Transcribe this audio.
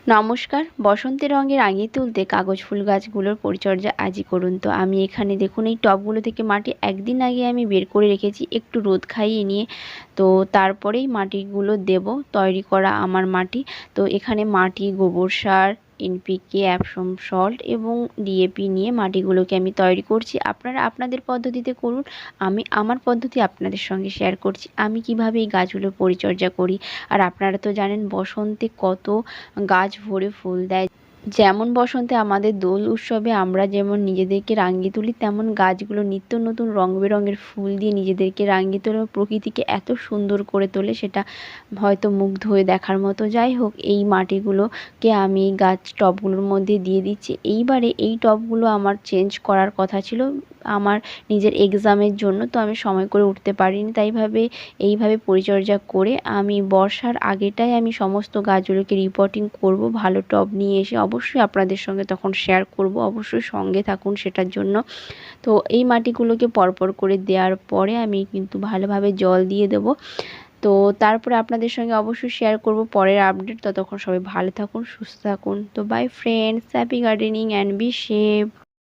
নমস্কার। বসন্তের রঙে রাঙিয়ে তুলতে কাগজ ফুল গাছগুলোর পরিচর্যা আজই করুন। তো আমি এখানে দেখুন এই টবগুলো থেকে মাটি একদিন আগে আমি বের করে রেখেছি একটু রোদ খাইয়ে নিয়ে। তো তারপরেই মাটিগুলো দেব, তৈরি করা আমার মাটি। তো এখানে মাটি, গোবর সার, এনপিকে, অ্যাপসম সল্ট এবং ডিএপি নিয়ে মাটিগুলোকে আমি তৈরি করছি। আপনারা আপনাদের পদ্ধতিতে করুন। আমি আমার পদ্ধতি আপনাদের সঙ্গে শেয়ার করছি। আমি কিভাবে এই গাছগুলোর পরিচর্যা করি। আর আপনারা তো জানেন বসন্তে কত গাছ ভরে ফুল দেয়। যেমন বসন্তে আমাদের দোল উৎসবে আমরা যেমন নিজেদেরকে রাঙিয়ে তুলি, তেমন গাছগুলো নিত্য নতুন রং বেরঙের ফুল দিয়ে নিজেদেরকে রাঙিয়ে তোলে, প্রকৃতিকে এত সুন্দর করে তোলে, সেটা হয়তো মুগ্ধ হয়ে দেখার মতো। যাই হোক, এই মাটিগুলোকে আমি এই গাছ টবগুলোর মধ্যে দিয়ে দিচ্ছি। এইবারে এই টবগুলো আমার চেঞ্জ করার কথা ছিল আমার নিজের এক্সামের জন্য, তো আমি সময় করে উঠতে পারিনি। এইভাবে পরিচর্যা করে আমি বর্ষার আগেটাই আমি সমস্ত গাছগুলোকে রিপোর্টিং করব, ভালো টব নিয়ে এসে অবশ্যই আপনাদের সঙ্গে তখন শেয়ার করব। অবশ্যই সঙ্গে থাকুন সেটার জন্য। তো এই মাটিগুলোকে পরপর করে দেওয়ার পরে আমি কিন্তু ভালোভাবে জল দিয়ে দেব। তো তারপরে আপনাদের সঙ্গে অবশ্যই শেয়ার করব পরের আপডেট। ততক্ষণ সবাই ভালো থাকুন, সুস্থ থাকুন। তো by friends, happy gardening and be safe.